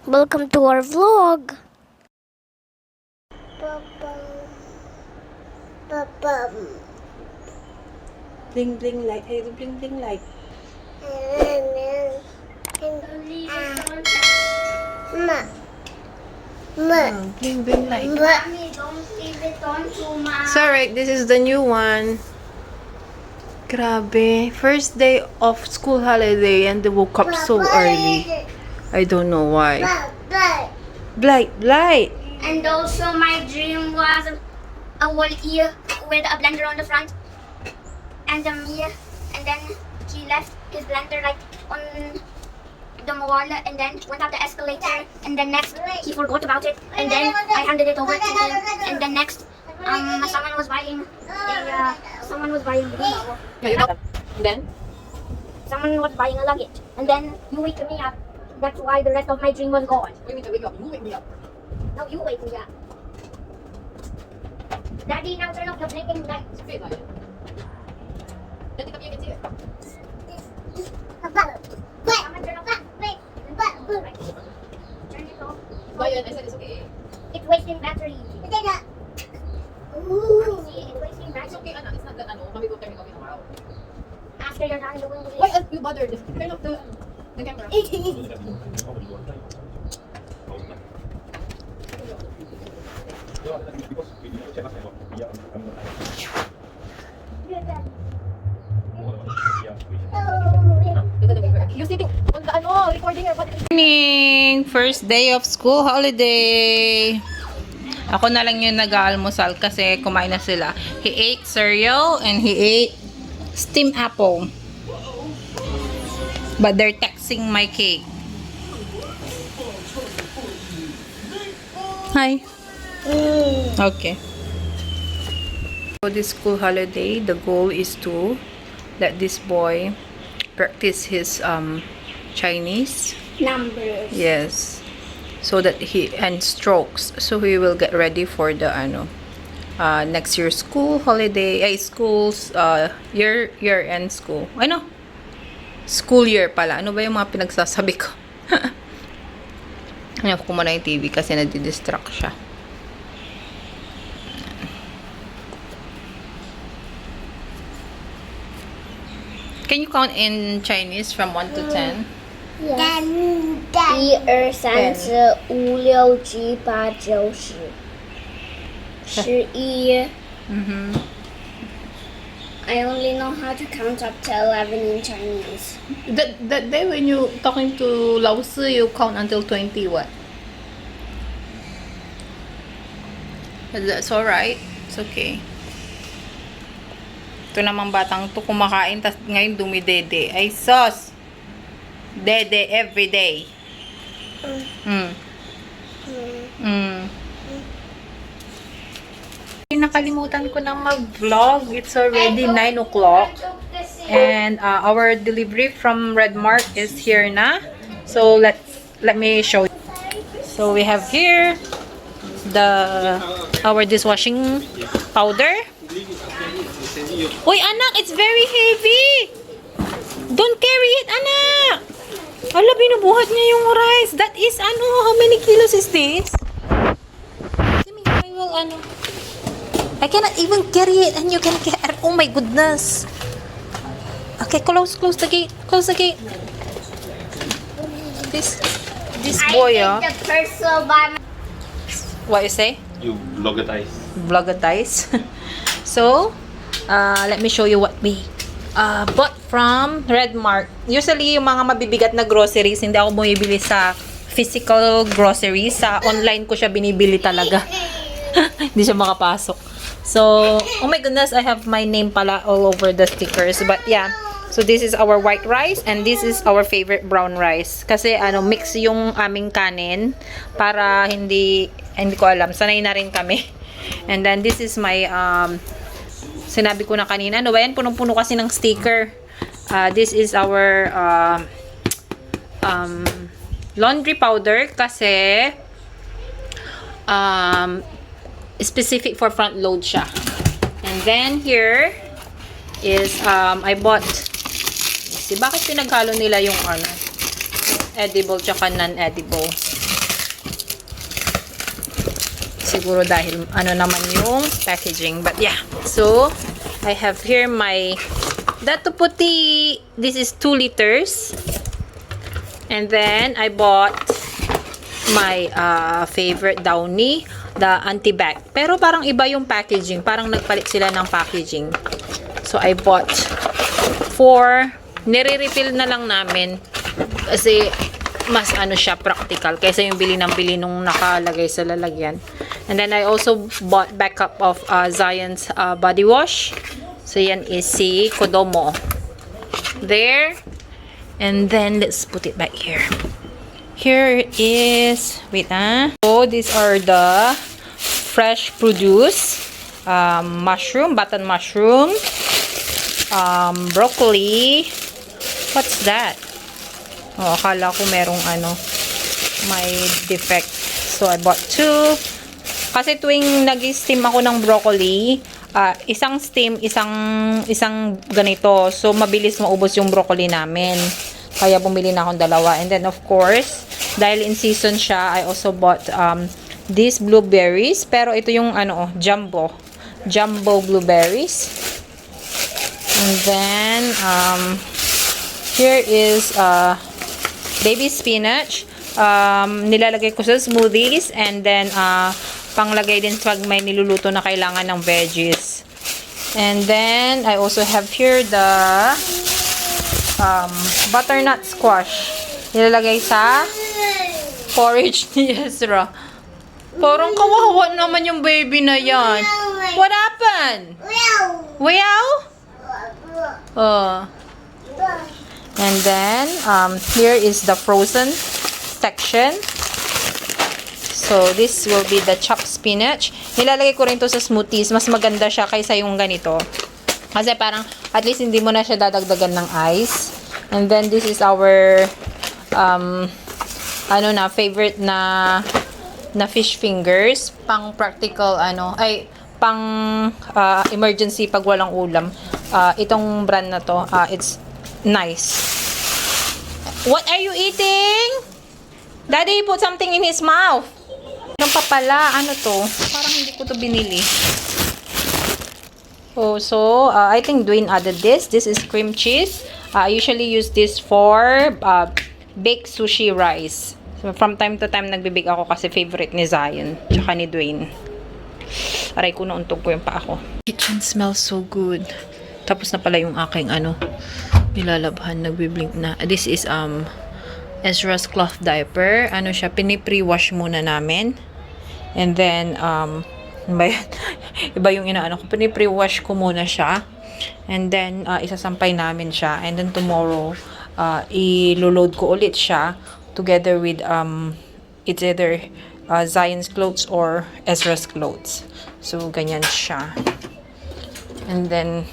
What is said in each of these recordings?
Welcome to our vlog. Bling bling light. Hey, bling bling light. Bling bling light. Mommy, don't leave it on too much. Sorry, this is the new one. Grabe. First day of school holiday and they woke up so early. I don't know why. Blight, blight. And also my dream was a whole ear with a blender on the front and a mirror, and then he left his blender like on the wall and then went up the escalator, and then next he forgot about it, and then I handed it over to him, and then next someone was buying And then? someone was buying a luggage, and then you wake me up. That's why the rest of my dream was gone. Wait, wake up. You wake me up. Now you wake me up. Daddy, now turn off the blinking lights. Okay, Daddy. Daddy, come here, you can see it. Someone turn off. Turn it off. Bayan, I said it's okay. It's wasting battery. See, it's wasting It's battery. okay, Anna. It's not that, mommy will turn it off in a while. After you're done doing Why this. are you bothered? Turn off the camera. You're sitting on the recording here. Morning! First day of school holiday. Ako na lang yung nag-aalmusal kasi kumain na sila. He ate cereal and he ate steamed apple. But they're texting my cake. Hi. Okay. For this school holiday, the goal is to let this boy practice his Chinese. Numbers. Yes. So that and strokes. So he will get ready for the next year's school holiday, schools year-end school. Ano? School year pala. Ano ba yung mga pinagsasabi ko? Ano ko muna yung TV kasi nadidistract siya. Can you count in Chinese from 1 to 10? 1、2、3、4、5、6、7、8、9、10、11。I only know how to count up to 11 in Chinese. That day when you talking to Lao Si, you count until 20 what? That's alright. It's okay. Ito namang batang to kumakain, tas ngayon dumidede. Ay sos! Dede every day. Nakalimutan ko nang mag-vlog. It's already 9 o'clock. And our delivery from Red Mart is here na. So let me show you. So we have here our dishwashing powder. Uy, anak, it's very heavy. Don't carry it, anak. Hala, binubuhat niya yung rice. That is, how many kilos is this? I will, I cannot even carry it and you can carry. Oh my goodness. Okay, close the gate. Close the gate. This boy, I think the person by my... What you say? You vlogatize. Vlogatize. So, let me show you what we bought from Red Mart. Usually, yung mga mabibigat na groceries, hindi ako bumibili sa physical groceries. Sa online ko siya binibili talaga. Hindi siya makapasok. So, oh my goodness, I have my name pala all over the stickers. But yeah, so this is our white rice and this is our favorite brown rice. Kasi mix yung aming kanin para hindi ko alam. Sanay na rin kami. And then this is my sinabi ko na kanina, ano ba yan? Punong-puno kasi ng sticker. This is our laundry powder kasi specific for front load siya. And then here is I bought, bakit pinaghalo nila yung edible tsaka non-edible? siguro dahil ano naman yung packaging. But yeah. So, I have here my Dato Puti. This is 2 liters. And then, I bought my favorite Downy, the anti-bac. Pero parang iba yung packaging. Parang nagpalit sila ng packaging. So, I bought 4. Nire-refill na lang namin. Kasi, mas ano siya, practical. Kaysa yung bili ng bili nung nakalagay sa lalagyan. And then, I also bought backup of Zion's body wash. So, yan is si Kodomo. There. And then, let's put it back here. Here is, wait So, these are the fresh produce. Mushroom, button mushroom. Broccoli. What's that? Oh, akala ko merong may defect. So, I bought 2. Kasi tuwing nag-steam ako ng broccoli, isang steam, isang ganito. So, mabilis maubos yung broccoli namin. Kaya bumili na akong 2. And then, of course, dahil in season siya, I also bought these blueberries. Pero ito yung jumbo. Jumbo blueberries. And then, here is baby spinach. Nilalagay ko sa smoothies. And then, panglagay din pag may niluluto na kailangan ng veggies. And then, I also have here the butternut squash. Nilalagay sa porridge ni Ezra. Parang kawawa naman yung baby na yan. What happened? Wow? Oh. And then, here is the frozen section. So, this will be the chopped spinach. Nilalagay ko rin to sa smoothies. Mas maganda siya kaysa yung ganito. Kasi parang, at least hindi mo na siya dadagdagan ng ice. And then, this is our, favorite na fish fingers. Pang practical, pang emergency pag walang ulam. Itong brand na to, it's nice. What are you eating? Daddy put something in his mouth. Ano pa pala? Ano to? Parang hindi ko to binili. Oh, so, I think Dwayne added this. This is cream cheese. I usually use this for baked sushi rice. So, from time to time, nagbibig ako kasi favorite ni Zion. Tsaka ni Dwayne. Aray ko, nauntog po yung pa ako. Kitchen smells so good. Tapos na pala yung aking nilalabhan. Nagbiblink na. This is, Ezra's cloth diaper. Siya, pinipre-wash muna namin. And then, iba yung inaano ko. Pinipre-wash ko muna siya. And then, isasampay namin siya. And then, tomorrow, i-load ko ulit siya together with, it's either Zion's clothes or Ezra's clothes. So, ganyan siya. And then,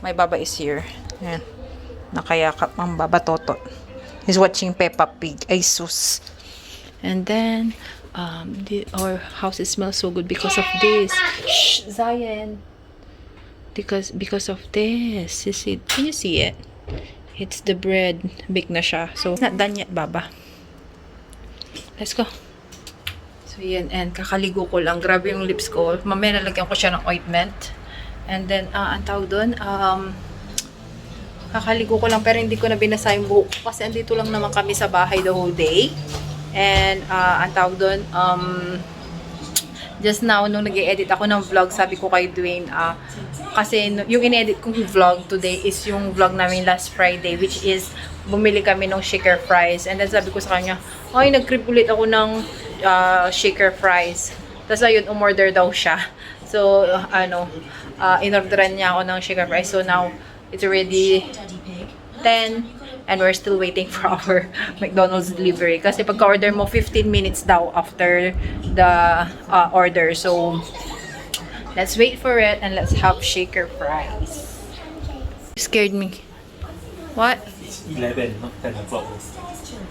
my baba is here. Ayan. Nakayakap ang baba Totot. He's watching Peppa Pig. Ay sus. And then, our house smells so good because of this. Shh, Zion. Because of this. Can you see it? It's the bread. Bake na siya. So, not done yet, Baba. Let's go. So, yan. And kakaligo ko lang. Grabe yung lips ko. Mamaya nalagyan ko siya ng ointment. And then, ang tawag doon, kakaligo ko lang pero hindi ko na binasa yung buhok ko kasi andito lang naman kami sa bahay the whole day. And, ang tawag doon, just now, nung nag-e-edit ako ng vlog, sabi ko kay Dwayne, kasi yung in-edit kong vlog today is yung vlog namin last Friday, which is, bumili kami ng shaker fries. And then sabi ko sa kanya, ay, nag-crib ulit ako ng shaker fries. Tapos ayun, umorder daw siya. So, in-orderan niya ako ng shaker fries. So now, it's already 10 and we're still waiting for our McDonald's delivery. Kasi pagka-order mo, 15 minutes daw after the order. So, let's wait for it and let's have shaker fries. You scared me. What? It's 11, not 10 o'clock.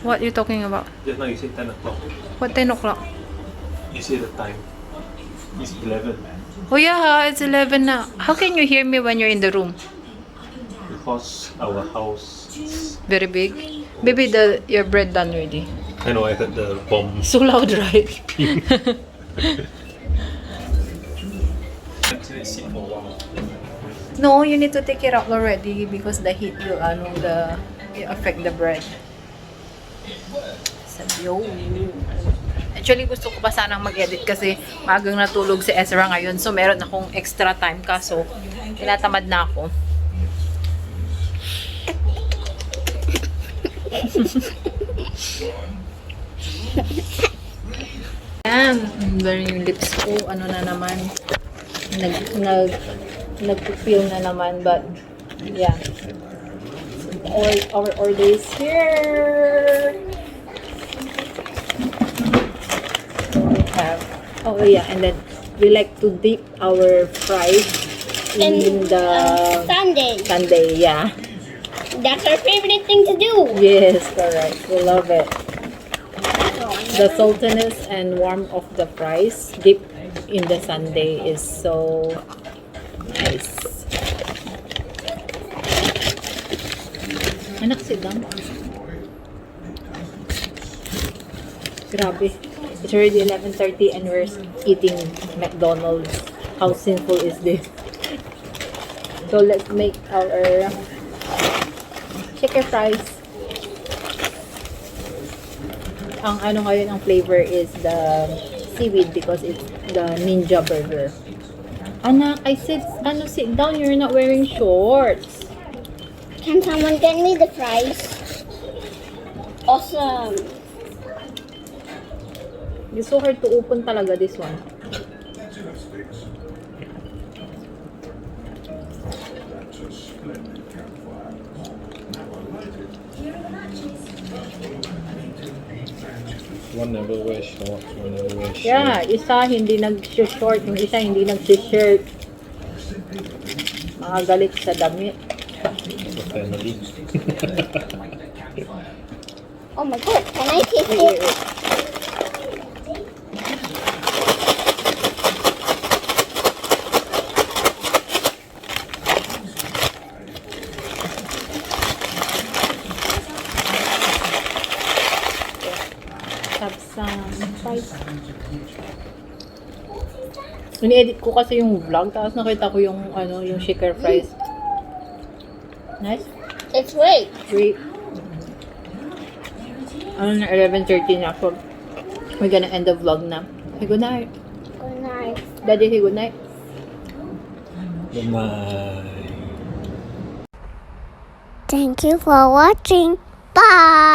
What are you talking about? Just now you said 10 o'clock. What 10 o'clock? You see the time. It's 11, man. Oh yeah, it's 11 now. How can you hear me when you're in the room? Because our house is... Very big. Baby, your bread done already. I know, I heard the bomb. So loud, right? Actually, sit for a while. No, you need to take it out already because the heat will affect the bread. Sabiyo. Actually, gusto ko pa sanang mag-edit kasi magang natulog si Ezra ngayon. So, meron akong extra time kaso tinatamad na ako. Yan. Very yung lips ko. Ano na naman. Nag-feel na naman. But, yeah. Our order is here. Oh yeah, and then we like to dip our fries in the sundae, yeah. That's our favorite thing to do. Yes, correct. We love it. The saltiness and warmth of the fries dipped in the sundae is so nice. Anak, sit down. Grabe. It's already 11:30 and we're eating McDonald's. How sinful is this? So let's make our shaker fries. Ang ano ngayon ang flavor is the seaweed because it's the ninja burger. Anak, I said sit down. You're not wearing shorts. Can someone get me the fries? Awesome. It's so hard to open talaga this one. One never wear shorts, one never wear shorts. Yeah, isa hindi nag-short, yung isa hindi nag-shirt. Mga galit sa damit. Family. Oh my god, can I taste Wait. it? Have some fries. Ini-edit ko kasi yung vlog, tapos nakita ko yung yung shaker fries. Nice. It's great. Great. Na 11:30 na ako. We're gonna end the vlog na. Say good night. Good night. Daddy, say good night. Good night. Thank you for watching. Bye.